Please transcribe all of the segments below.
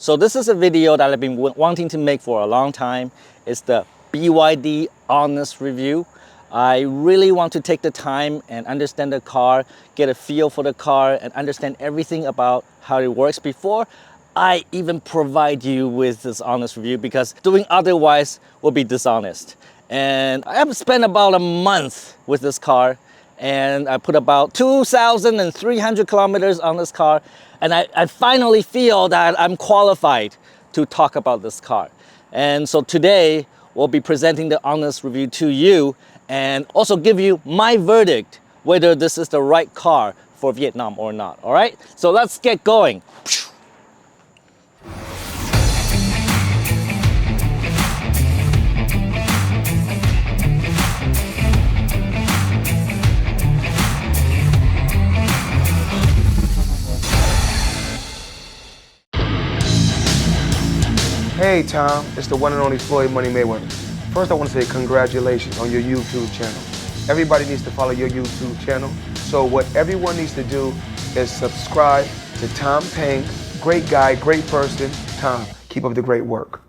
So this is a video that I've been wanting to make for a long time. It's the BYD honest review. I really want to take the time and understand the car, get a feel for the car, and understand everything about how it works before I even provide you with this honest review, because doing otherwise will be dishonest. And I have spent about a month with this car, and I put about 2,300 kilometers on this car, and I finally feel that I'm qualified to talk about this car. And so today we'll be presenting the honest review to you and also give you my verdict whether this is the right car for Vietnam or not. All right, so let's get going. Hey Tom, it's the one and only Floyd Money Mayweather. First I want to say congratulations on your YouTube channel. Everybody needs to follow your YouTube channel. So what everyone needs to do is subscribe to Tom Pang. Great guy, great person. Tom, keep up the great work.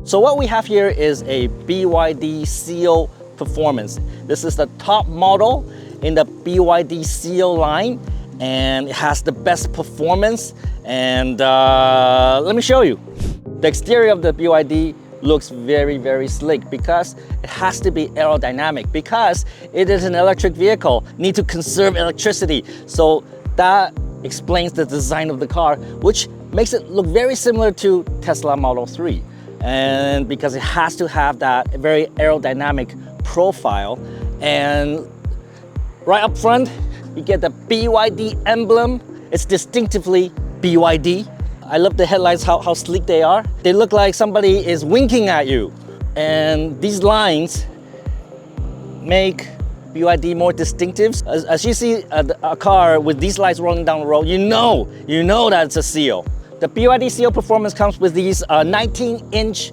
So what we have here is a BYD Seal Performance. This is the top model in the BYD Seal line, and it has the best performance. And let me show you. The exterior of the BYD looks very, very slick because it has to be aerodynamic, because it is an electric vehicle, need to conserve electricity. So that explains the design of the car, which makes it look very similar to Tesla Model 3. And because it has to have that very aerodynamic profile. And right up front, you get the BYD emblem. It's distinctively BYD. I love the headlights, how sleek they are. They look like somebody is winking at you. And these lines make BYD more distinctive. As you see a car with these lights rolling down the road, you know that it's a Seal. The BYD Seal Performance comes with these 19-inch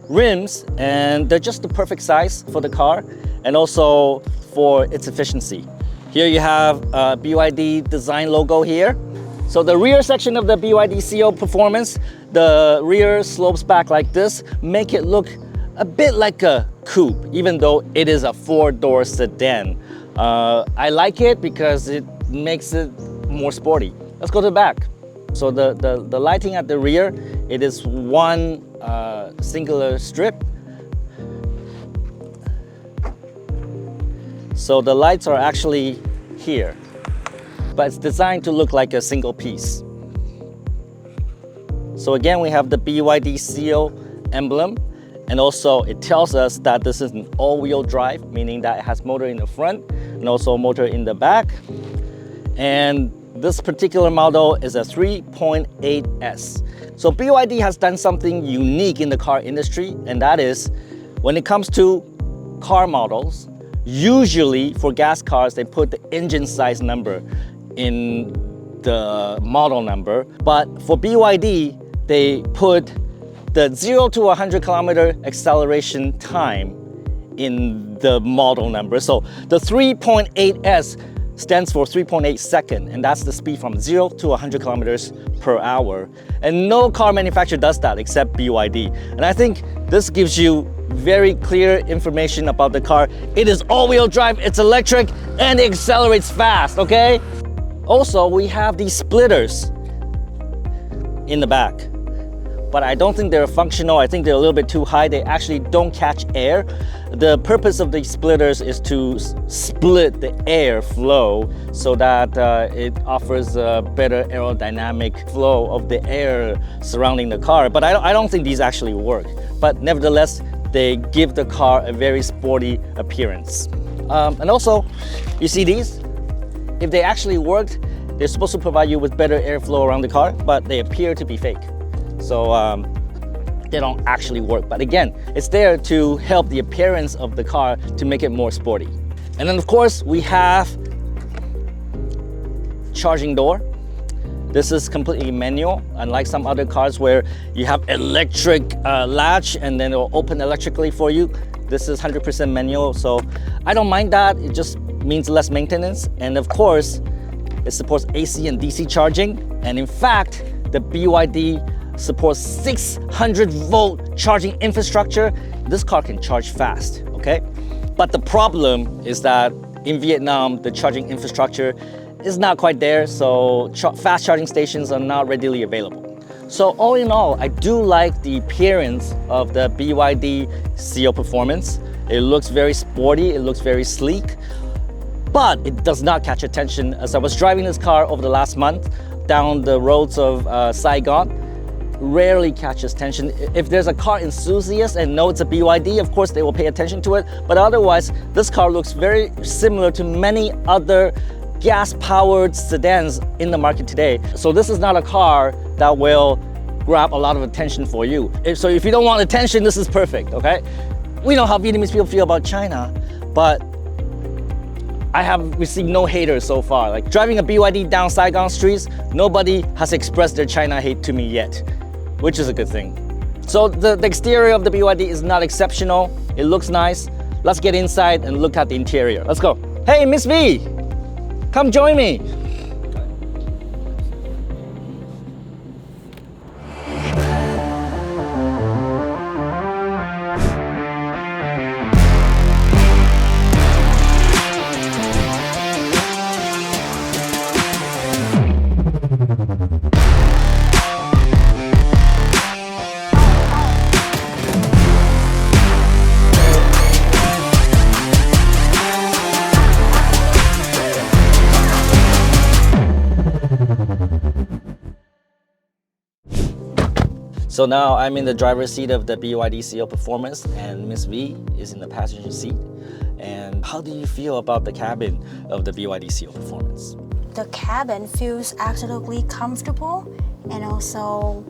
rims, and they're just the perfect size for the car and also for its efficiency. Here you have a BYD design logo here. So the rear section of the BYD Seal Performance, the rear slopes back like this, make it look a bit like a coupe, even though it is a four-door sedan. I like it because it makes it more sporty. Let's go to the back. So the lighting at the rear, it is one singular strip. So the lights are actually here, but it's designed to look like a single piece. So again, we have the BYD Seal emblem, and also it tells us that this is an all-wheel drive, meaning that it has motor in the front and also motor in the back. And this particular model is a 3.8S. So BYD has done something unique in the car industry, and that is when it comes to car models, usually for gas cars, they put the engine size number in the model number. But for BYD, they put the 0 to 100 kilometer acceleration time in the model number. So the 3.8S stands for 3.8 seconds, and that's the speed from 0 to 100 kilometers per hour. And no car manufacturer does that except BYD. And I think this gives you very clear information about the car. It is all-wheel drive, it's electric, and it accelerates fast, okay? Also, we have these splitters in the back, but I don't think they're functional. I think they're a little bit too high. They actually don't catch air. The purpose of these splitters is to split the air flow so that it offers a better aerodynamic flow of the air surrounding the car. But I don't think these actually work. But nevertheless, they give the car a very sporty appearance. And also, you see these? If they actually worked, they're supposed to provide you with better airflow around the car, but they appear to be fake. So they don't actually work. But again, it's there to help the appearance of the car to make it more sporty. And then of course, we have charging door. This is completely manual, unlike some other cars where you have electric latch and then it'll open electrically for you. This is 100% manual, so I don't mind that. It just means less maintenance. And of course, it supports AC and DC charging. And in fact, the BYD supports 600 volt charging infrastructure. This car can charge fast, okay? But the problem is that in Vietnam, the charging infrastructure is not quite there, so fast charging stations are not readily available. So all in all, I do like the appearance of the BYD Seal Performance. It looks very sporty, it looks very sleek, but it does not catch attention. As I was driving this car over the last month down the roads of Saigon, rarely catches attention. If there's a car enthusiast and know it's a BYD, of course they will pay attention to it, but otherwise, this car looks very similar to many other gas-powered sedans in the market today. So this is not a car that will grab a lot of attention for you. So if you don't want attention, this is perfect, okay? We know how Vietnamese people feel about China, but I have received no haters so far. Like driving a BYD down Saigon streets, nobody has expressed their China hate to me yet, which is a good thing. So the exterior of the BYD is not exceptional. It looks nice. Let's get inside and look at the interior. Let's go. Hey, Miss V, come join me. So now I'm in the driver's seat of the BYD Seal Performance and Miss V is in the passenger seat. And how do you feel about the cabin of the BYD Seal Performance? The cabin feels absolutely comfortable, and also,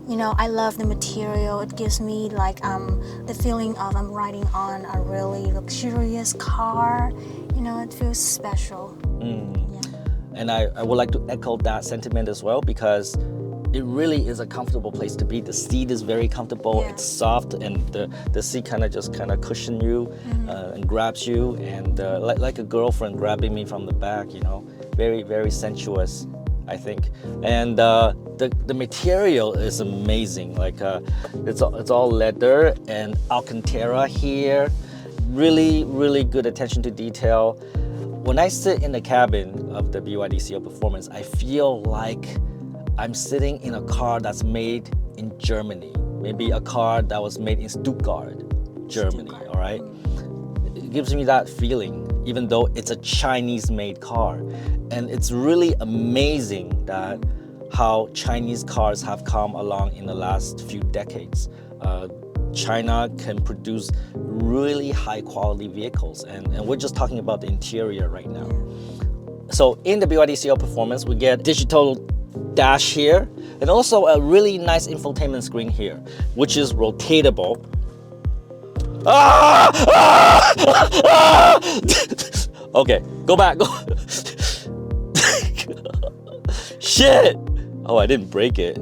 you know, I love the material. It gives me like the feeling of I'm riding on a really luxurious car. You know, it feels special. Yeah. And I would like to echo that sentiment as well, because it really is a comfortable place to be. The seat is very comfortable, Yeah. It's soft, and the seat kind of cushions you and grabs you, and like a girlfriend grabbing me from the back, you know, very, very sensuous, I think. And the material is amazing. Like it's all leather and Alcantara here. Really, really good attention to detail. When I sit in the cabin of the BYD Seal Performance, I feel like I'm sitting in a car that's made in Germany. Maybe a car that was made in Stuttgart, Germany, all right? It gives me that feeling, even though it's a Chinese-made car. And it's really amazing that how Chinese cars have come along in the last few decades. China can produce really high-quality vehicles, and we're just talking about the interior right now. So in the BYD Seal Performance, we get digital dash here, and also a really nice infotainment screen here, which is rotatable. Okay, go back. Shit! Oh, I didn't break it.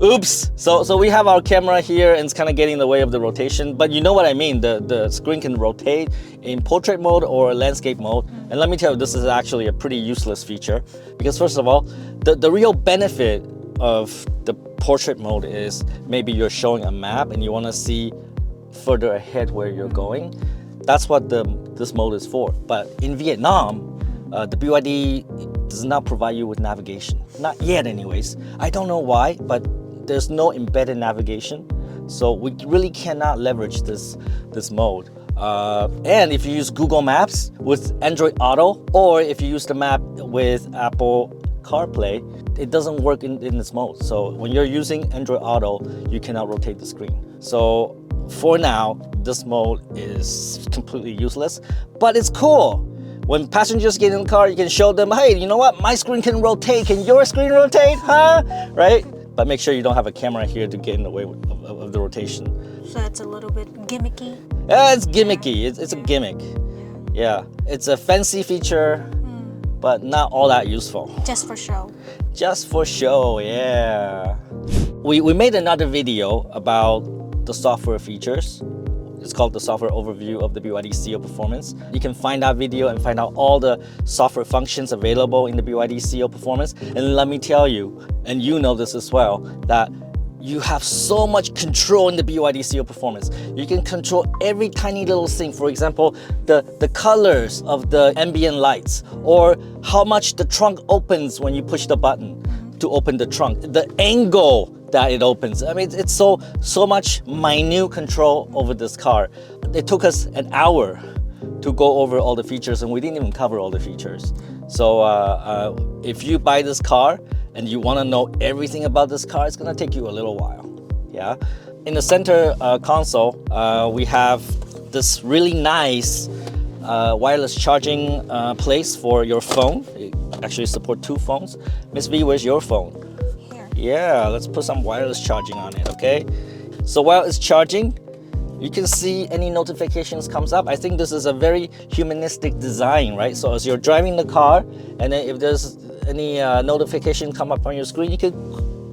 Oops! So we have our camera here and it's kind of getting in the way of the rotation, but you know what I mean. The screen can rotate in portrait mode or landscape mode. And let me tell you, this is actually a pretty useless feature, because first of all, the real benefit of the portrait mode is maybe you're showing a map and you want to see further ahead where you're going. That's what this mode is for. But in Vietnam, the BYD does not provide you with navigation. Not yet anyways. I don't know why, but there's no embedded navigation. So we really cannot leverage this mode. And if you use Google Maps with Android Auto, or if you use the map with Apple CarPlay, it doesn't work in this mode. So when you're using Android Auto, you cannot rotate the screen. So for now, this mode is completely useless, but it's cool. When passengers get in the car, you can show them, hey, you know what? My screen can rotate. Can your screen rotate? Huh? Right? But make sure you don't have a camera here to get in the way of the rotation. So it's a little bit gimmicky. Yeah, it's gimmicky. It's a gimmick. Yeah, it's a fancy feature, but not all that useful. Just for show. Just for show, yeah. We made another video about the software features. It's called the software overview of the BYD Seal Performance. You can find that video and find out all the software functions available in the BYD Seal Performance. And let me tell you, and you know this as well, that you have so much control in the BYD Seal Performance. You can control every tiny little thing. For example, the colors of the ambient lights, or how much the trunk opens when you push the button to open the trunk, the angle that it opens. I mean, it's so much minute control over this car. It took us an hour to go over all the features, and we didn't even cover all the features. So if you buy this car and you want to know everything about this car, it's gonna take you a little while. Yeah. In the center console, we have this really nice wireless charging place for your phone. It actually support 2 phones. Miss V, where's your phone? Here. Yeah, let's put some wireless charging on it, okay? So while it's charging, you can see any notifications comes up. I think this is a very humanistic design, right? So as you're driving the car, and then if there's any notification come up on your screen, you can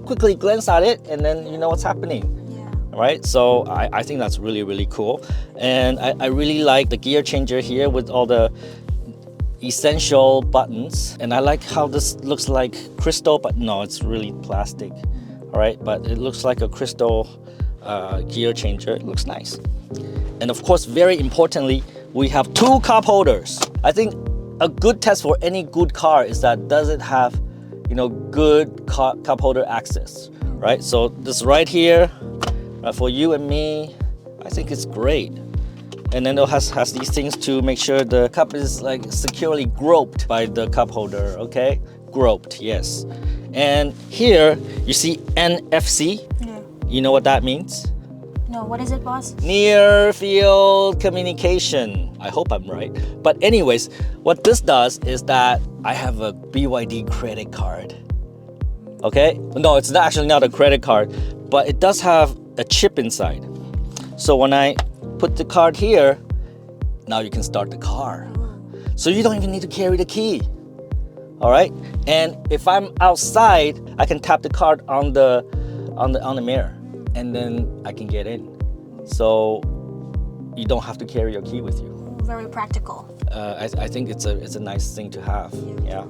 quickly glance at it, and then you know what's happening. Yeah. Right? So I think that's really, really cool. And I really like the gear changer here with all the essential buttons. And I like how this looks like crystal, but no, it's really plastic. All right, but it looks like a crystal gear changer. It looks nice. And of course, very importantly, we have 2 cup holders. I think a good test for any good car is that does it have, you know, good cup holder access, right? So this right here, for you and me, I think it's great. And then it has these things to make sure the cup is like securely groped by the cup holder, okay? Groped, yes. And here you see NFC. Yeah. You know what that means? No, what is it, boss? Near field communication. I hope I'm right. But anyways, what this does is that I have a BYD credit card. Okay? No, it's actually not a credit card, but it does have a chip inside. So when I put the card here, now you can start the car. So you don't even need to carry the key. All right? And if I'm outside, I can tap the card on the mirror, and then I can get in. So you don't have to carry your key with you. Very practical. I think it's a nice thing to have. Yeah.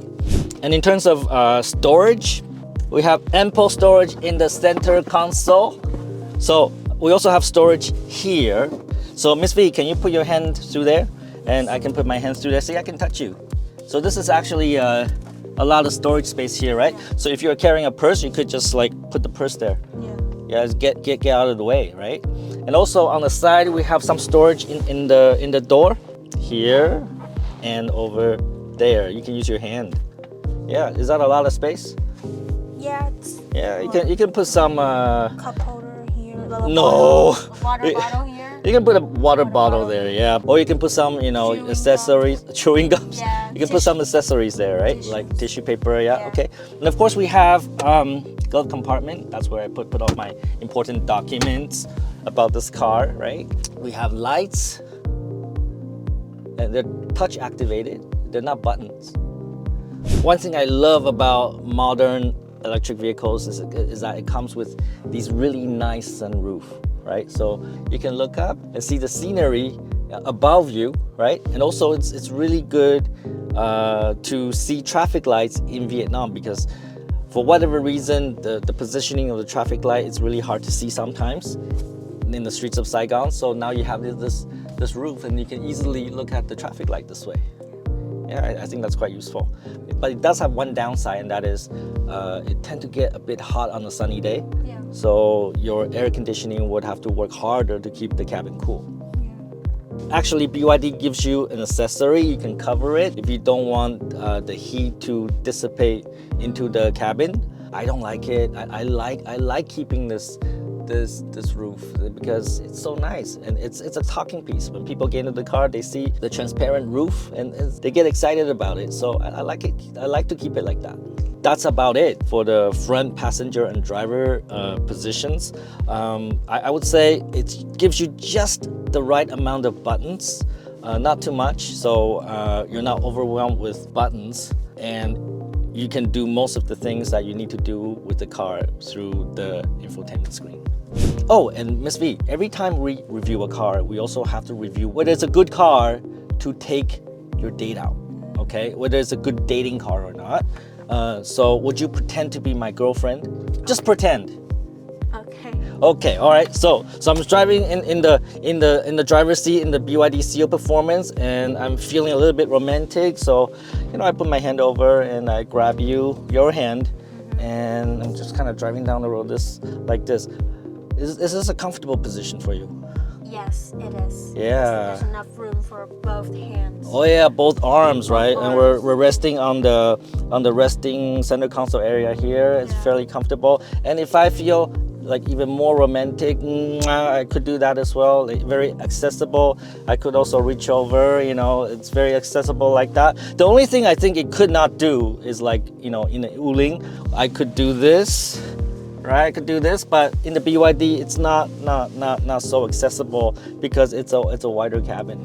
And in terms of storage, we have ample storage in the center console. So we also have storage here. So Miss V, can you put your hand through there? And I can put my hands through there. See, I can touch you. So this is actually a lot of storage space here, right? So if you're carrying a purse, you could just like put the purse there. Yeah, just get out of the way, right? And also on the side, we have some storage in the door here and over there. You can use your hand. Yeah, is that a lot of space? Yeah, it's Yeah, you can put some. cup holder here. Little No. Water bottle here. You can put a water bottle there, yeah. Or you can put some, you know, Chewing accessories, chewing gums. Yeah, You can put some accessories there, right? Tissues. Like tissue paper, yeah, Yeah. okay. And of course we have glove compartment. That's where I put all my important documents about this car, right? We have lights, and they're touch activated. They're not buttons. One thing I love about modern electric vehicles is that it comes with these really nice sunroof, right? So you can look up and see the scenery above you, right? And also it's really good to see traffic lights in Vietnam, because for whatever reason, the positioning of the traffic light is really hard to see sometimes in the streets of Saigon. So now you have this roof, and you can easily look at the traffic light this way. Yeah, I think that's quite useful. But it does have one downside, and that is it tends to get a bit hot on a sunny day. Yeah. So your air conditioning would have to work harder to keep the cabin cool. Actually, BYD gives you an accessory. You can cover it if you don't want the heat to dissipate into the cabin. I don't like it. I like keeping this roof because it's so nice, and it's a talking piece. When people get into the car, they see the transparent roof and they get excited about it. So I like it. I like to keep it like that. That's about it for the front passenger and driver positions. I would say it gives you just the right amount of buttons, not too much, so you're not overwhelmed with buttons, and you can do most of the things that you need to do with the car through the infotainment screen. Oh, and Miss V, every time we review a car, we also have to review whether it's a good car to take your date out, okay? Whether it's a good dating car or not. So would you pretend to be my girlfriend? Just pretend. Okay. Okay, all right. So I'm driving in the driver's seat in the BYD Seal Performance, and I'm feeling a little bit romantic. So, I put my hand over and I grab your hand, and I'm just kind of driving down the road like this. Is this a comfortable position for you? Yes, it is. Yeah. There's enough room for both hands. Oh yeah, both arms, right? Both And arms. we're resting on the resting center console area here. It's fairly comfortable. And if I feel like even more romantic, I could do that as well. Like, very accessible. I could also reach over, it's very accessible like that. The only thing I think it could not do is like, in the Uling, I could do this. Right, I could do this, but in the BYD, it's not so accessible because it's a wider cabin.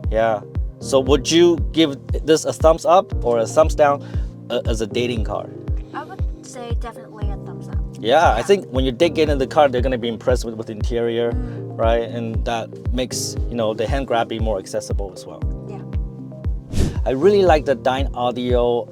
Yeah. So would you give this a thumbs up or a thumbs down as a dating car? I would say definitely a thumbs up. Yeah, I think when you dig in the car, they're gonna be impressed with the interior, right? And that makes the hand grab be more accessible as well. Yeah. I really like the Dyne audio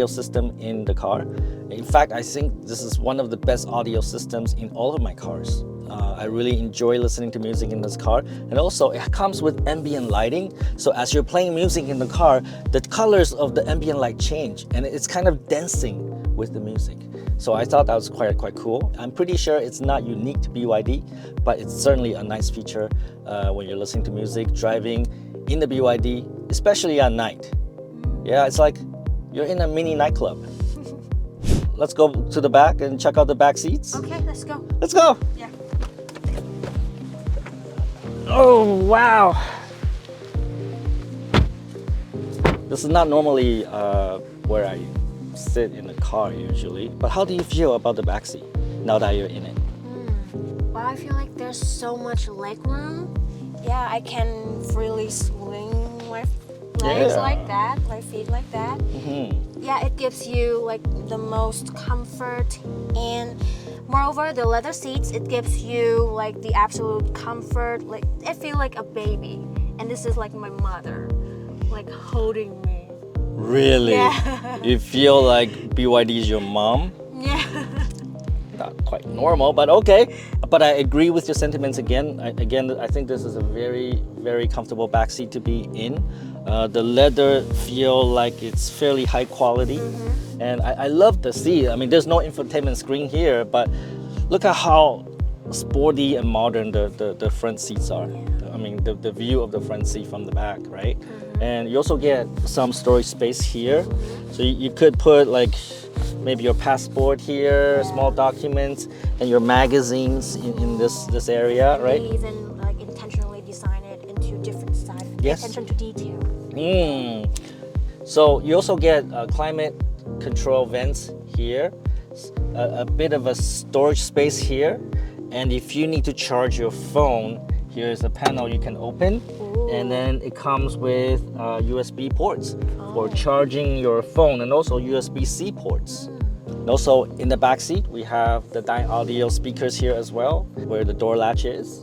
system in the car. In fact, I think this is one of the best audio systems in all of my cars. I really enjoy listening to music in this car, and also it comes with ambient lighting. So as you're playing music in the car, the colors of the ambient light change, and it's kind of dancing with the music. So I thought that was quite cool. I'm pretty sure it's not unique to BYD, but it's certainly a nice feature when you're listening to music, driving in the BYD, especially at night. Yeah, it's like you're in a mini nightclub. Let's go to the back and check out the back seats. Okay, let's go. Let's go. Yeah. Oh, wow. This is not normally where I sit in the car usually, but how do you feel about the back seat now that you're in it? Well, I feel like there's so much leg room. Yeah, I can freely swing my legs like that, my feet like that. Yeah, it gives you like the most comfort, and moreover, the leather seats, it gives you like the absolute comfort. Like I feel like a baby, and this is like my mother, like holding me. Really? Yeah. You feel like BYD is your mom? Yeah. Not quite normal, but okay. But I agree with your sentiments again. I think this is a very, very comfortable backseat to be in. The leather feel like it's fairly high quality. And I love the seat. I mean, there's no infotainment screen here, but look at how sporty and modern the front seats are. I mean, the view of the front seat from the back, right? And you also get some storage space here. So you could put like maybe your passport here, small documents, and your magazines in this area, right? They even like intentionally design it into different styles. Yes. Attention to detail. So you also get climate control vents here, a bit of a storage space here, and if you need to charge your phone, here's a panel you can open. And then it comes with USB ports for charging your phone, and also USB-C ports. And also in the back seat, we have the Dyne audio speakers here as well, where the door latch is.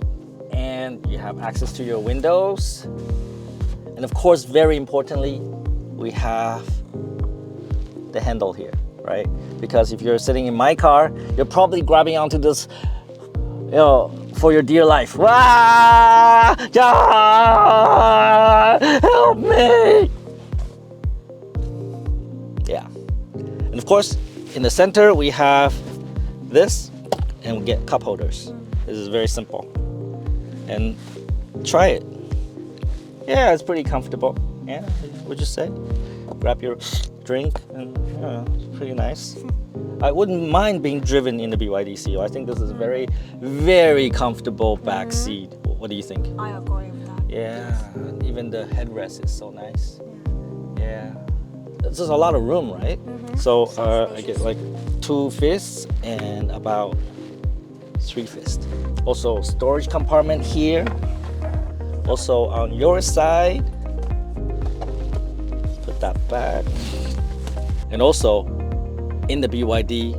And you have access to your windows. And of course, very importantly, we have the handle here, right? Because if you're sitting in my car, you're probably grabbing onto this, for your dear life. Wah! Ah! Help me! And of course, in the center we have this, and we get cup holders. This is very simple. And try it. Yeah, it's pretty comfortable. Yeah, would you say? Grab your drink, and yeah, it's pretty nice. I wouldn't mind being driven in the BYD Seal. I think this is a very, very comfortable back seat. What do you think? I agree with that. Yeah, even the headrest is so nice. Yeah, there's a lot of room, right? So I get like 2 fists and about 3 fists. Also, storage compartment here. Also on your side, put that back. And also in the BYD,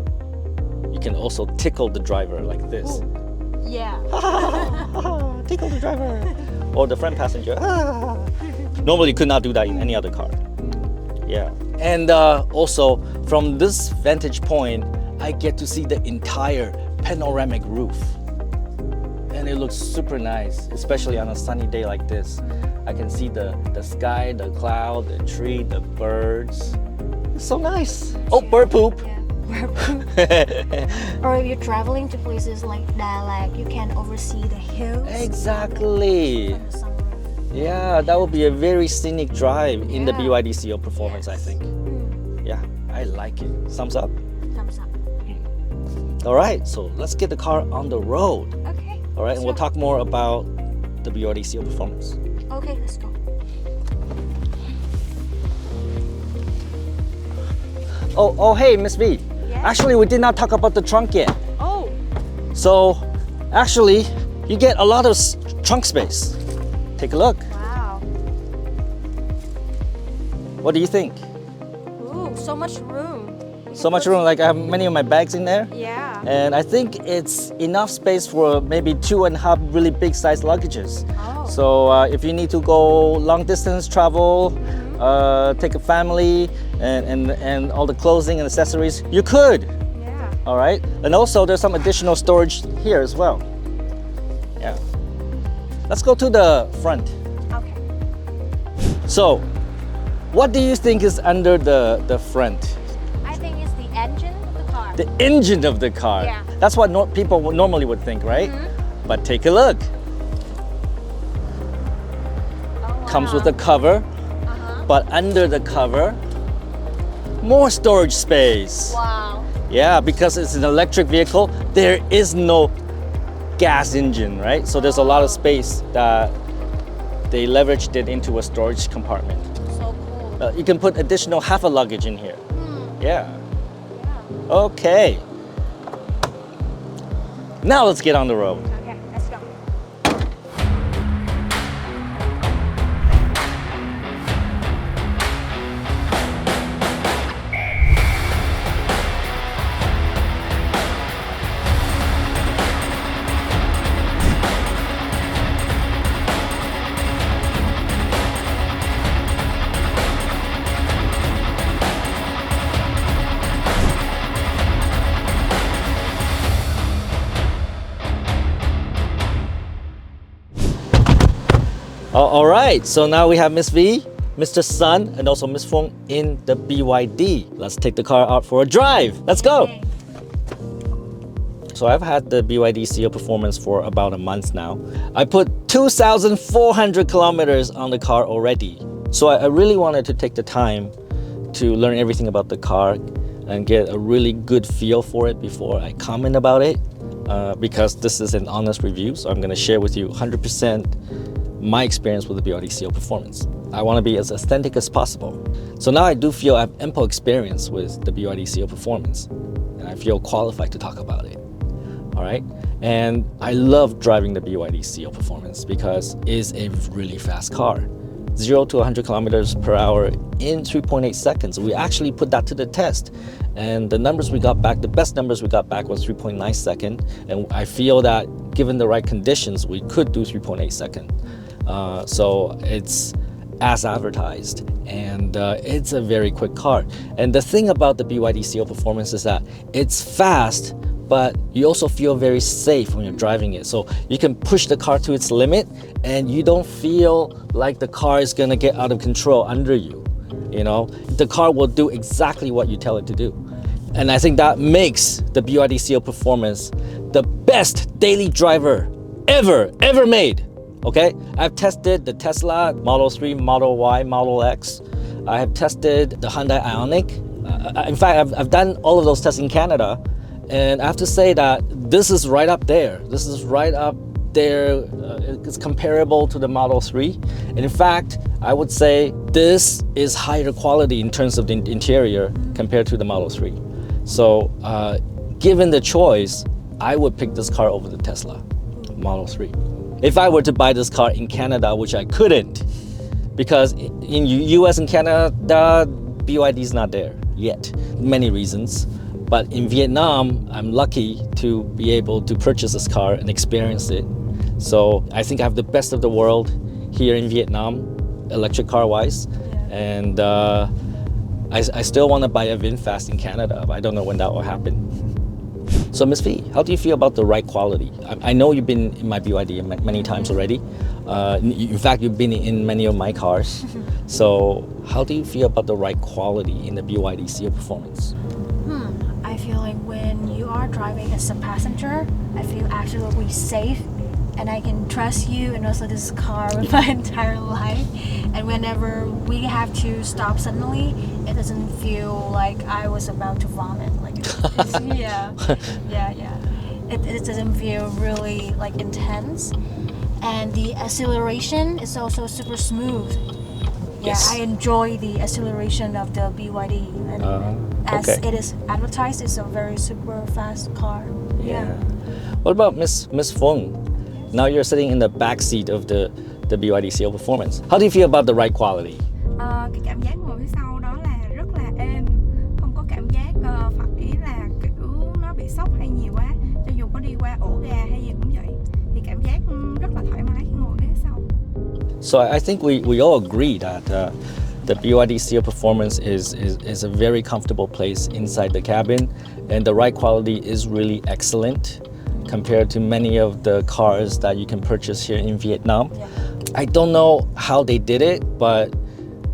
you can also tickle the driver like this. Yeah. Tickle the driver. Or the front passenger. Normally you could not do that in any other car. Yeah. And also from this vantage point, I get to see the entire panoramic roof. And it looks super nice, especially on a sunny day like this. I can see the sky, the cloud, the tree, the birds. It's so nice. Oh, bird poop. Yeah. Or if you're traveling to places like that, like you can oversee the hills. Exactly. From the sunroof. Yeah, that would be a very scenic drive in the Yeah. BYD Seal Performance, I think. Yeah, I like it. Thumbs up. Thumbs up. All right, so let's get the car on the road. Okay. All right, and we'll talk more about the BYD Seal Performance. Okay, let's go. Oh, hey, Miss V. Yeah? Actually, we did not talk about the trunk yet. Oh. So, actually, you get a lot of trunk space. Take a look. Wow. What do you think? Ooh, so much room. So much room, like I have many of my bags in there. Yeah. And I think it's enough space for maybe 2.5 really big size luggages. Oh. So if you need to go long distance travel, take a family and all the clothing and accessories, you could. Yeah. All right. And also there's some additional storage here as well. Yeah. Let's go to the front. Okay. So what do you think is under the front? I think it's the engine of the car. The engine of the car. Yeah. That's what people normally would think, right? But take a look. Oh, Comes wow. with a cover, but under the cover, more storage space. Wow. Yeah, because it's an electric vehicle, there is no gas engine, right? So there's a lot of space that they leveraged it into a storage compartment. So cool. You can put additional half a luggage in here. Yeah. Yeah. Okay. Now let's get on the road. Okay, let's go. All right, so now we have Miss V, Mr. Sun, and also Miss Feng in the BYD. Let's take the car out for a drive. Let's go. Okay. So I've had the BYD Seal Performance for about a month now. I put 2,400 kilometers on the car already. So I really wanted to take the time to learn everything about the car and get a really good feel for it before I comment about it. Because this is an honest review, so I'm gonna share with you 100% my experience with the BYD Seal Performance. I want to be as authentic as possible. So now I do feel I have ample experience with the BYD Seal Performance, and I feel qualified to talk about it. All right, and I love driving the BYD Seal Performance because it's a really fast car. 0 to 100 kilometers per hour in 3.8 seconds. We actually put that to the test, and the numbers we got back, the best numbers we got back was 3.9 second, and I feel that given the right conditions, we could do 3.8 second. So it's as advertised, and it's a very quick car. And the thing about the BYD Seal Performance is that it's fast, but you also feel very safe when you're driving it. So you can push the car to its limit and you don't feel like the car is gonna get out of control under you. You know, the car will do exactly what you tell it to do. And I think that makes the BYD Seal Performance the best daily driver ever made. Okay, I've tested the Tesla Model 3, Model Y, Model X. I have tested the Hyundai Ioniq. In fact, I've done all of those tests in Canada, and I have to say that this is right up there. This is right up there. It's comparable to the Model 3. And in fact, I would say this is higher quality in terms of the interior compared to the Model 3. So, given the choice, I would pick this car over the Tesla Model 3. If I were to buy this car in Canada, which I couldn't, because in US and Canada, BYD is not there yet, many reasons. But in Vietnam, I'm lucky to be able to purchase this car and experience it. So I think I have the best of the world here in Vietnam, electric car-wise. Yeah. And I still want to buy a VinFast in Canada, but I don't know when that will happen. So Ms. V, how do you feel about the ride quality? I know you've been in my BYD many times already. In fact, you've been in many of my cars. So how do you feel about the ride quality in the BYD Seal Performance? I feel like when you are driving as a passenger, I feel absolutely safe and I can trust you and also this car with my entire life. And whenever we have to stop suddenly, it doesn't feel like I was about to vomit. Like, yeah. It doesn't feel really like intense. And the acceleration is also super smooth. Yeah, Yes. I enjoy the acceleration of the BYD. And as okay. it is advertised, it's a very super fast car. Yeah. What about Miss Fung? Now you're sitting in the back seat of the BYD Seal Performance. How do you feel about the ride quality? Cái cảm giác ngồi phía sau đó là rất là êm, không có cảm giác phải là kiểu nó bị sốc hay nhiều quá. Cho dù có đi qua ổ gà hay gì cũng vậy, thì cảm giác rất là thoải mái khi ngồi phía sau. So I think we all agree that the BYD Seal Performance is a very comfortable place inside the cabin, and the ride quality is really excellent compared to many of the cars that you can purchase here in Vietnam. Yeah. I don't know how they did it, but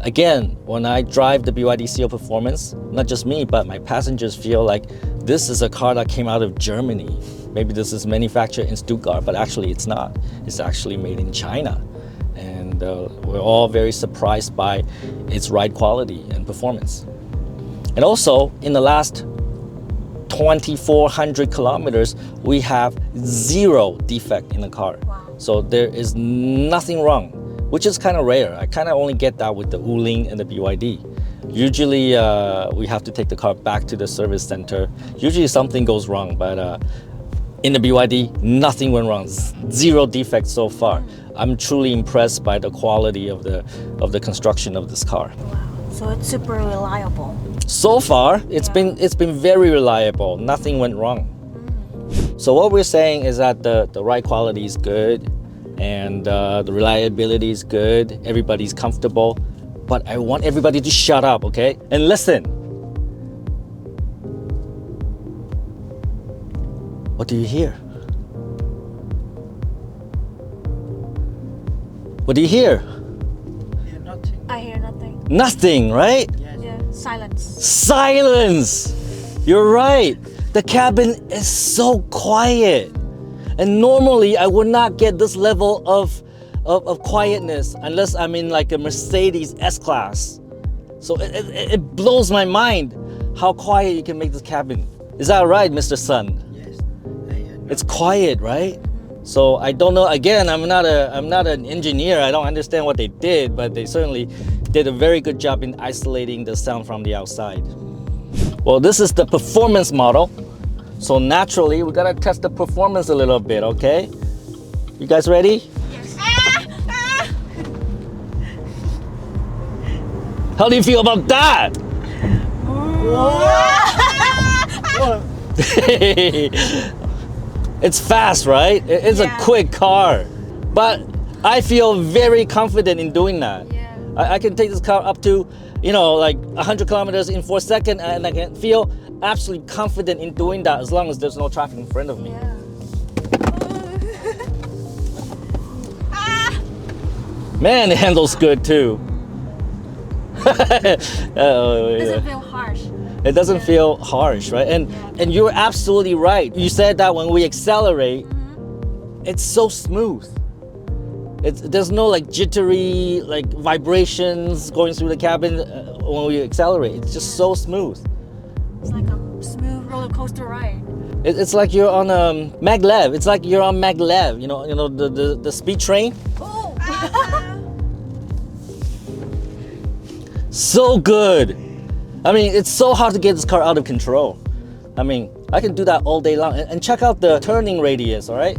again, when I drive the BYD Seal Performance, not just me, but my passengers feel like this is a car that came out of Germany. Maybe this is manufactured in Stuttgart, but actually it's not. It's actually made in China. And we're all very surprised by its ride quality and performance. And also, in the last 2,400 kilometers, we have 0 defect in the car. Wow. So there is nothing wrong, which is kind of rare. I kind of only get that with the Wuling and the BYD. Usually we have to take the car back to the service center. Usually something goes wrong, but in the BYD, nothing went wrong. 0 defects so far. I'm truly impressed by the quality of the construction of this car. Wow. So it's super reliable. So far, it's been very reliable. Nothing went wrong. So what we're saying is that the ride quality is good, and the reliability is good. Everybody's comfortable, but I want everybody to shut up, okay, and listen. What do you hear? What do you hear? I hear nothing. Nothing, right? Yeah. Silence. Silence! You're right. The cabin is so quiet. And normally I would not get this level of quietness unless I'm in like a Mercedes S-Class. So it blows my mind how quiet you can make this cabin. Is that right, Mr. Sun? Yes. It's quiet, right? So I don't know. Again, I'm not an engineer. I don't understand what they did, but they certainly did a very good job in isolating the sound from the outside. Well, this is the performance model. So naturally, we gotta test the performance a little bit, okay? You guys ready? Yes. How do you feel about that? It's fast, right? It's a quick car. But I feel very confident in doing that. Yeah. I can take this car up to, like 100 kilometers in 4 seconds, and I can feel absolutely confident in doing that as long as there's no traffic in front of me. Yeah. Man, it handles good too. Does it feel harsh? It doesn't feel harsh, right? And you're absolutely right. You said that when we accelerate, it's so smooth. There's no like jittery like vibrations going through the cabin when we accelerate. It's just so smooth. It's like a smooth roller coaster ride. It's like you're on maglev. It's like you're on maglev. You know the speed train. Oh. So good. I mean, it's so hard to get this car out of control. I mean, I can do that all day long. And check out the turning radius, all right?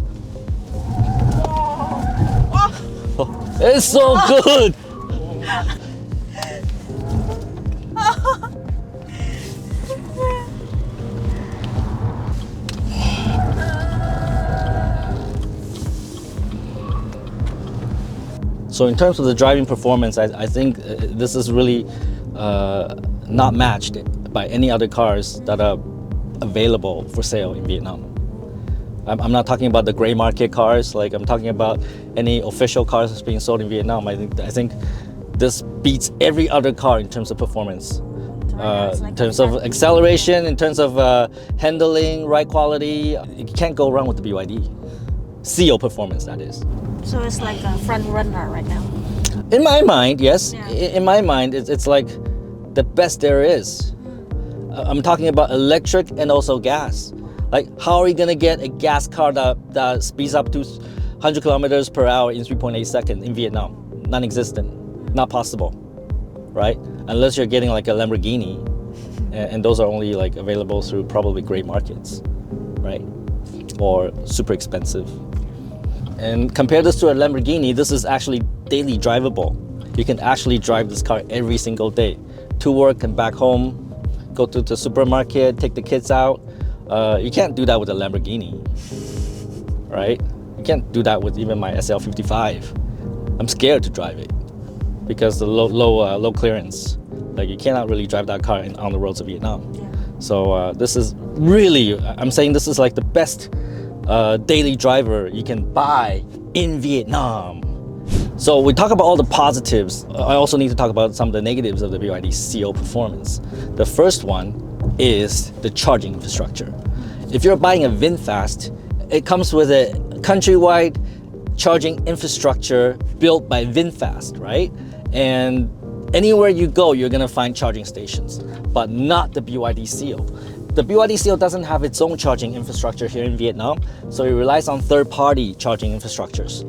It's so good. So in terms of the driving performance, I think this is really not matched by any other cars that are available for sale in Vietnam. I'm not talking about the gray market cars, like I'm talking about any official cars that's being sold in Vietnam. I think this beats every other car in terms of performance. In terms of acceleration, in terms of handling, ride quality, you can't go wrong with the BYD. Seal Performance, that is. So it's like a front runner right now. In my mind, yes. Yeah. In my mind, it's like the best there is. I'm talking about electric and also gas. Like, how are you gonna get a gas car that speeds up to 100 kilometers per hour in 3.8 seconds in Vietnam? Non-existent, not possible, right? Unless you're getting like a Lamborghini, and those are only like available through probably gray markets, right? Or super expensive. And compare this to a Lamborghini, this is actually daily drivable. You can actually drive this car every single day. To work and back home, go to the supermarket, take the kids out. You can't do that with a Lamborghini, right? You can't do that with even my SL55. I'm scared to drive it because the low clearance. Like, you cannot really drive that car on the roads of Vietnam. Yeah. So this is really, I'm saying this is like the best daily driver you can buy in Vietnam. So we talk about all the positives. I also need to talk about some of the negatives of the BYD Seal Performance. The first one is the charging infrastructure. If you're buying a VinFast, it comes with a countrywide charging infrastructure built by VinFast, right? And anywhere you go, you're gonna find charging stations, but not the BYD Seal. The BYD Seal doesn't have its own charging infrastructure here in Vietnam, so it relies on third-party charging infrastructures.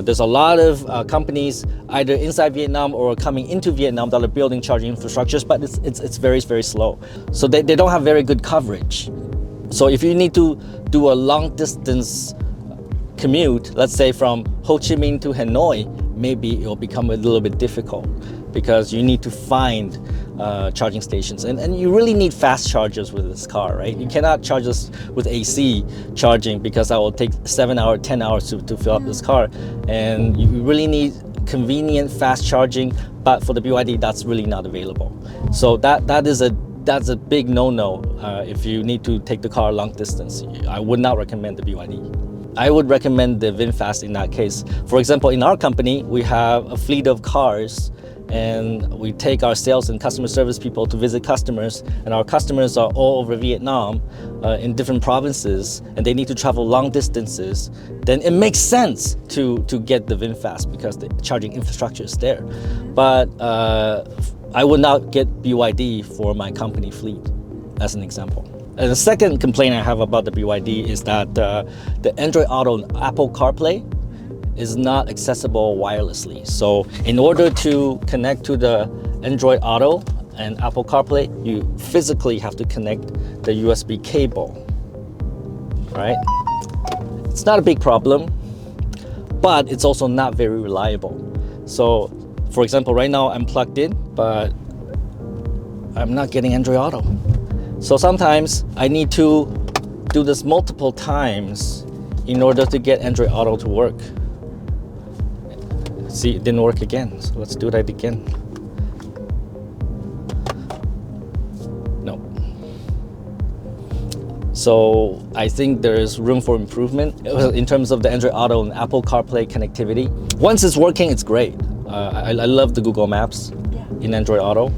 There's a lot of companies either inside Vietnam or coming into Vietnam that are building charging infrastructures, but it's very, very slow. So they don't have very good coverage. So if you need to do a long-distance commute, let's say from Ho Chi Minh to Hanoi, maybe it will become a little bit difficult because you need to find charging stations. And you really need fast chargers with this car, right? You cannot charge this with AC charging because that will take 7 hours, 10 hours to fill up this car. And you really need convenient fast charging, but for the BYD, that's really not available. So that's a big no-no if you need to take the car long distance. I would not recommend the BYD. I would recommend the VinFast in that case. For example, in our company, we have a fleet of cars and we take our sales and customer service people to visit customers, and our customers are all over Vietnam in different provinces, and they need to travel long distances. Then it makes sense to get the VinFast because the charging infrastructure is there. But I would not get BYD for my company fleet, as an example. And the second complaint I have about the BYD is that the Android Auto and Apple CarPlay is not accessible wirelessly. So in order to connect to the Android Auto and Apple CarPlay, you physically have to connect the USB cable, right? It's not a big problem, but it's also not very reliable. So for example, right now I'm plugged in, but I'm not getting Android Auto. So sometimes I need to do this multiple times in order to get Android Auto to work. See, it didn't work again, so let's do that again. No. So I think there is room for improvement in terms of the Android Auto and Apple CarPlay connectivity. Once it's working, it's great. I love the Google Maps in Android Auto.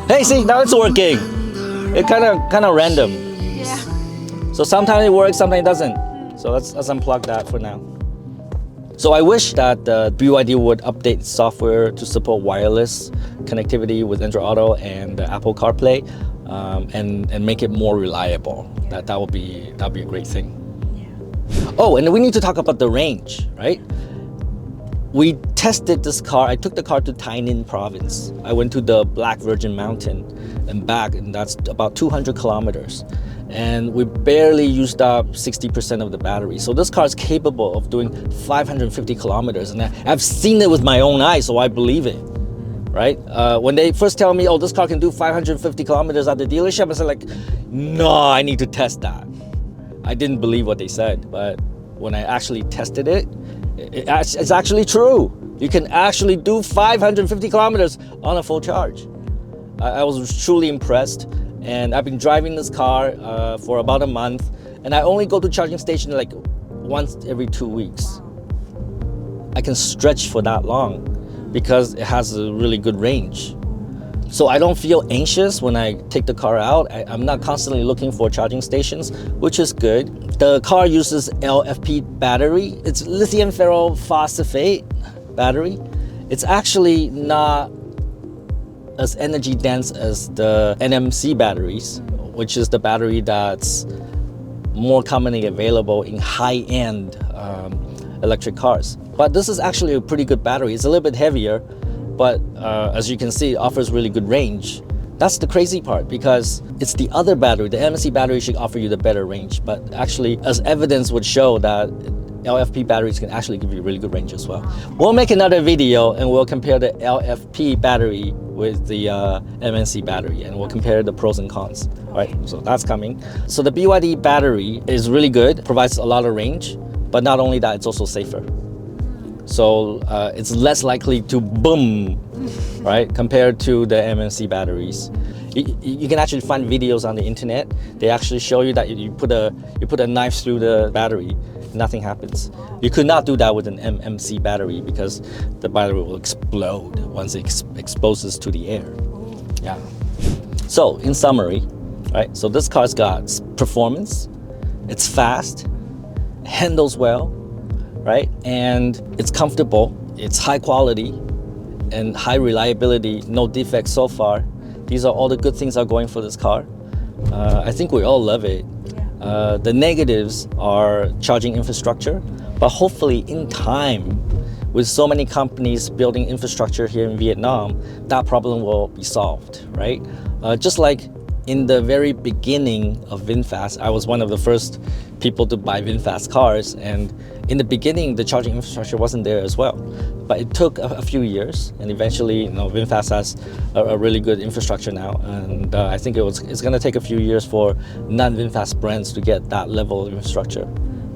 Hey, see, now it's working. It kind of random. Yeah. So sometimes it works, sometimes it doesn't. So let's unplug that for now. So I wish that BYD would update software to support wireless connectivity with Android Auto and Apple CarPlay, and make it more reliable. That would be a great thing. Yeah. Oh, and we need to talk about the range, right? We tested this car. I took the car to Tainan province. I went to the Black Virgin Mountain and back, and that's about 200 kilometers. And we barely used up 60% of the battery. So this car is capable of doing 550 kilometers. And I've seen it with my own eyes, so I believe it, right? When they first tell me, oh, this car can do 550 kilometers at the dealership, I said like, no, I need to test that. I didn't believe what they said, but when I actually tested it, it's actually true. You can actually do 550 kilometers on a full charge. I was truly impressed. And I've been driving this car for about a month, and I only go to charging station like once every 2 weeks. I can stretch for that long because it has a really good range. So I don't feel anxious when I take the car out. I'm not constantly looking for charging stations, which is good. The car uses LFP battery. It's lithium ferrophosphate battery. It's actually not as energy dense as the NMC batteries, which is the battery that's more commonly available in high-end electric cars. But this is actually a pretty good battery. It's a little bit heavier, but as you can see, it offers really good range. That's the crazy part, because it's the other battery, the NMC battery should offer you the better range, but actually, as evidence would show, that LFP batteries can actually give you really good range as well. We'll make another video and we'll compare the LFP battery with the MNC battery, and we'll compare the pros and cons. All right, so that's coming. So the BYD battery is really good, provides a lot of range, but not only that, it's also safer. So it's less likely to boom, right, compared to the MNC batteries. You can actually find videos on the internet. They actually show you that you put a knife through the battery, nothing happens. You could not do that with an MMC battery because the battery will explode once it exposes to the air. Yeah. So in summary, right? So this car's got performance, it's fast, handles well, right? And it's comfortable, it's high quality and high reliability, no defects so far. These are all the good things are going for this car. I think we all love it. The negatives are charging infrastructure, but hopefully in time, with so many companies building infrastructure here in Vietnam, that problem will be solved, right? Just like in the very beginning of VinFast, I was one of the first people to buy VinFast cars, and in the beginning, the charging infrastructure wasn't there as well. But it took a few years, and eventually, VinFast has a really good infrastructure now. And I think it's going to take a few years for non-VinFast brands to get that level of infrastructure.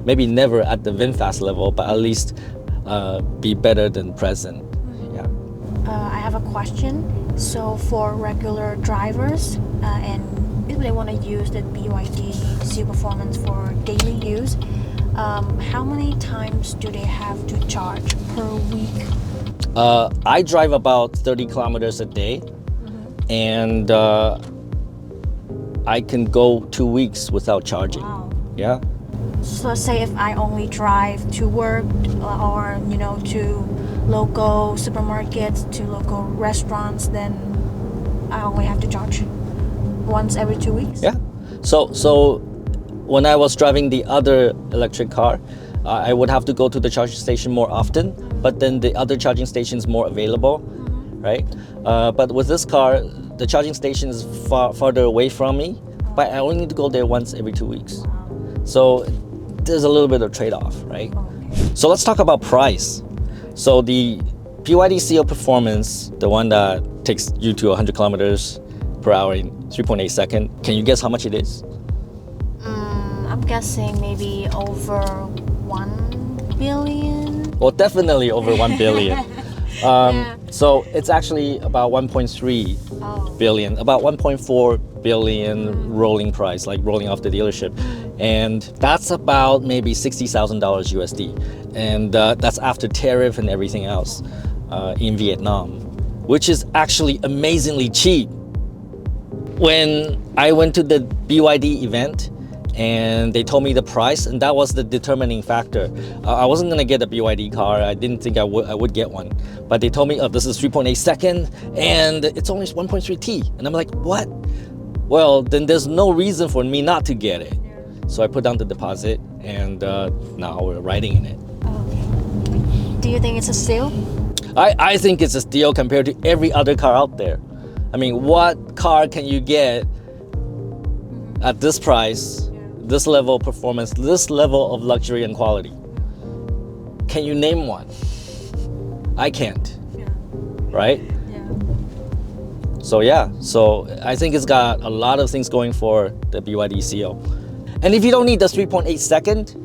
Maybe never at the VinFast level, but at least be better than present. Yeah. I have a question. So for regular drivers, and if they want to use the BYD Seal Performance for daily use, how many times do they have to charge per week? I drive about 30 kilometers a day, and I can go 2 weeks without charging. Wow. Yeah. So say if I only drive to work or to local supermarkets, to local restaurants, then I only have to charge once every 2 weeks? Yeah. So when I was driving the other electric car, I would have to go to the charging station more often, but then the other charging station is more available, right? But with this car, the charging station is farther away from me, but I only need to go there once every 2 weeks. So there's a little bit of trade-off, right? So let's talk about price. So the BYD Seal Performance, the one that takes you to 100 kilometers per hour in 3.8 seconds, can you guess how much it is? I'm guessing maybe over 1 billion. Well, definitely over 1 billion. So it's actually about 1.3 billion, about 1.4 billion rolling price, like rolling off the dealership. And that's about maybe $60,000 USD. And that's after tariff and everything else in Vietnam, which is actually amazingly cheap when I went to the BYD event and they told me the price, and that was the determining factor. I wasn't gonna get a BYD car. I didn't think I would get one, but they told me, oh, this is 3.8 second and it's only 1.3 T, and I'm like, what? Well, then there's no reason for me not to get it. So I put down the deposit, and now we're riding in it. Okay. Do you think it's a steal? I think it's a steal compared to every other car out there. I mean, what car can you get at this price, this level of performance, this level of luxury and quality? Can you name one? I can't, right? So yeah, so I think it's got a lot of things going for the BYD Seal. And if you don't need the 3.8 second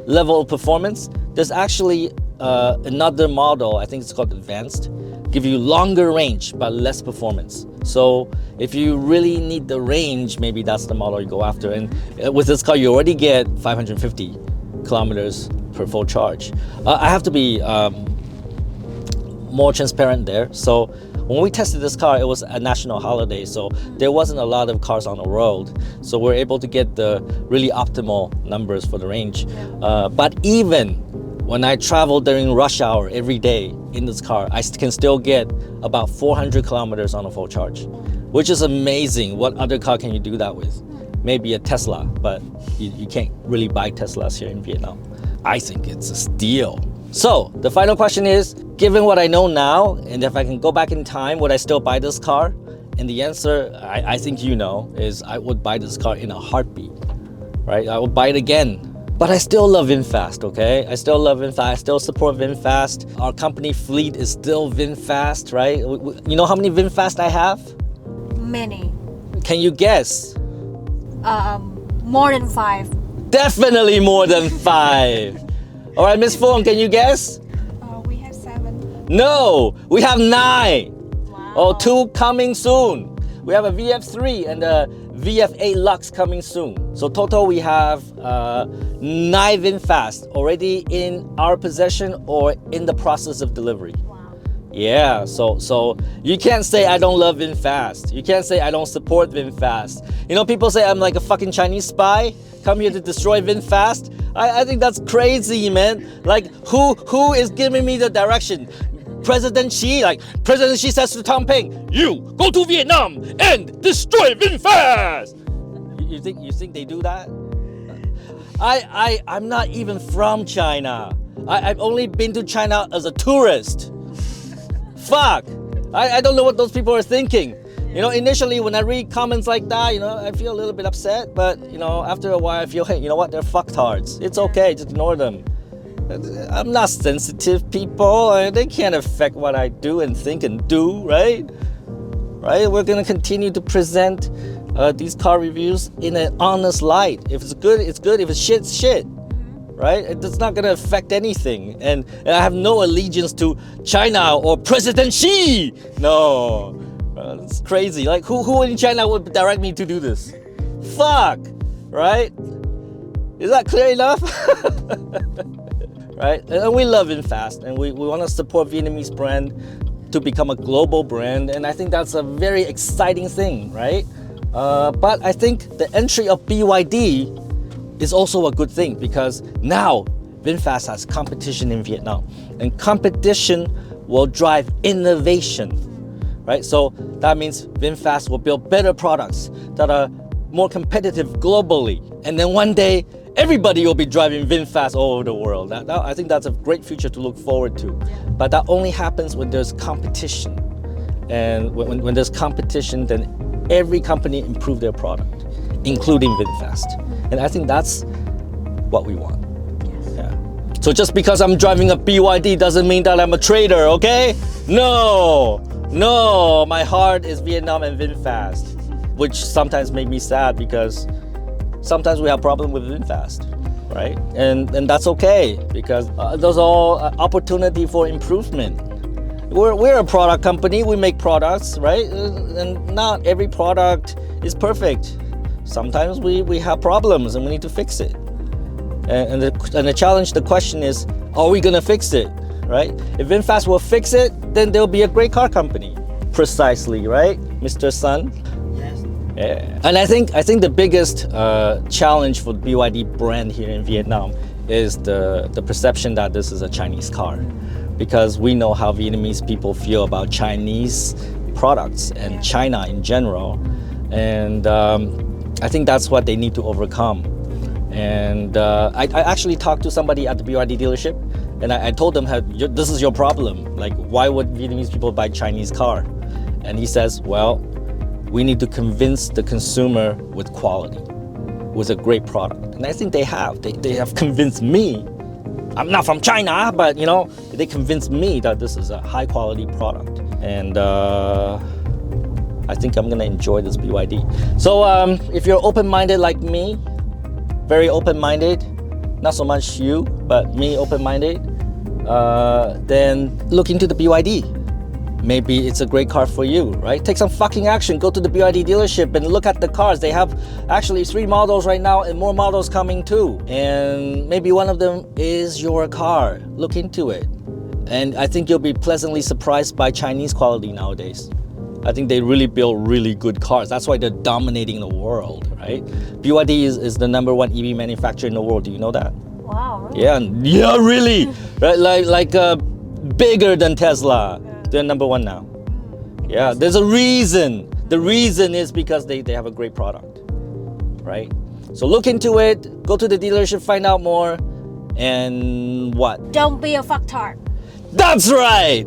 level of performance, there's actually another model, I think it's called Advanced, give you longer range but less performance. So if you really need the range, maybe that's the model you go after. And with this car, you already get 550 kilometers per full charge. I have to be more transparent there. So when we tested this car, it was a national holiday, so there wasn't a lot of cars on the road. So we're able to get the really optimal numbers for the range. But even when I travel during rush hour every day in this car, I can still get about 400 kilometers on a full charge, which is amazing. What other car can you do that with? Maybe a Tesla, but you can't really buy Teslas here in Vietnam. I think it's a steal. So the final question is, given what I know now, and if I can go back in time, would I still buy this car? And the answer, I think you know, is I would buy this car in a heartbeat, right? I would buy it again. But I still love VinFast, okay? I still love VinFast. I still support VinFast. Our company fleet is still VinFast, right? You know how many VinFast I have? Many. Can you guess? More than 5. Definitely more than 5. All right, Miss Fong, can you guess? We have 7. No, we have 9. Wow. Oh, 2 coming soon. We have a VF3 and a VF8 Lux coming soon. So total we have 9 VinFast already in our possession or in the process of delivery. Wow. Yeah, so you can't say I don't love VinFast. You can't say I don't support VinFast. You know, people say I'm like a fucking Chinese spy, come here to destroy VinFast. I think that's crazy, man. Like, who is giving me the direction? President Xi, like President Xi says to Tom Ping, you go to Vietnam and destroy VinFast. You think they do that? I'm not even from China. I've only been to China as a tourist. Fuck. I don't know what those people are thinking. You know, initially when I read comments like that, you know, I feel a little bit upset, but you know, after a while I feel, hey, you know what, they're fucktards. It's okay, just ignore them. I'm not sensitive people. They can't affect what I do and think and do, right? Right? We're gonna continue to present these car reviews in an honest light. If it's good, it's good. If it's shit, it's shit. Right? It's not gonna affect anything. And I have no allegiance to China or President Xi. No. It's crazy. Like who in China would direct me to do this? Fuck. Right? Is that clear enough? Right? And we love VinFast, and we want to support Vietnamese brand to become a global brand, and I think that's a very exciting thing, right? But I think the entry of BYD is also a good thing, because now VinFast has competition in Vietnam, and competition will drive innovation, right? So that means VinFast will build better products that are more competitive globally, and then one day everybody will be driving VinFast all over the world. I think that's a great future to look forward to. But that only happens when there's competition. And when there's competition, then every company improve their product, including VinFast. And I think that's what we want. Yeah. So just because I'm driving a BYD doesn't mean that I'm a traitor, okay? No, my heart is Vietnam and VinFast, which sometimes make me sad because sometimes we have problems with VinFast, right? And that's okay, because those are all opportunity for improvement. We're a product company, we make products, right? And not every product is perfect. Sometimes we have problems and we need to fix it. And the challenge, the question is, are we gonna fix it, right? If VinFast will fix it, then there'll be a great car company. Precisely, right, Mr. Sun? Yes. Yeah. And I think the biggest challenge for BYD brand here in Vietnam is the perception that this is a Chinese car, because we know how Vietnamese people feel about Chinese products and China in general, and I think that's what they need to overcome. And I actually talked to somebody at the BYD dealership, and I told them, this is your problem. Like, why would Vietnamese people buy Chinese car? And he says, well, we need to convince the consumer with quality, with a great product. And I think they have. They have convinced me. I'm not from China, but they convinced me that this is a high quality product. And I think I'm gonna enjoy this BYD. So if you're open-minded like me, very open-minded, not so much you, but me open-minded, then look into the BYD. Maybe it's a great car for you, right? Take some fucking action. Go to the BYD dealership and look at the cars. They have actually 3 models right now and more models coming too. And maybe one of them is your car. Look into it. And I think you'll be pleasantly surprised by Chinese quality nowadays. I think they really build really good cars. That's why they're dominating the world, right? BYD is the #1 EV manufacturer in the world. Do you know that? Wow. Really? Yeah, really. Right? Like bigger than Tesla. They're #1 now. Yeah, there's a reason. The reason is because they have a great product, right? So look into it, go to the dealership, find out more, and what? Don't be a fucktard. That's right!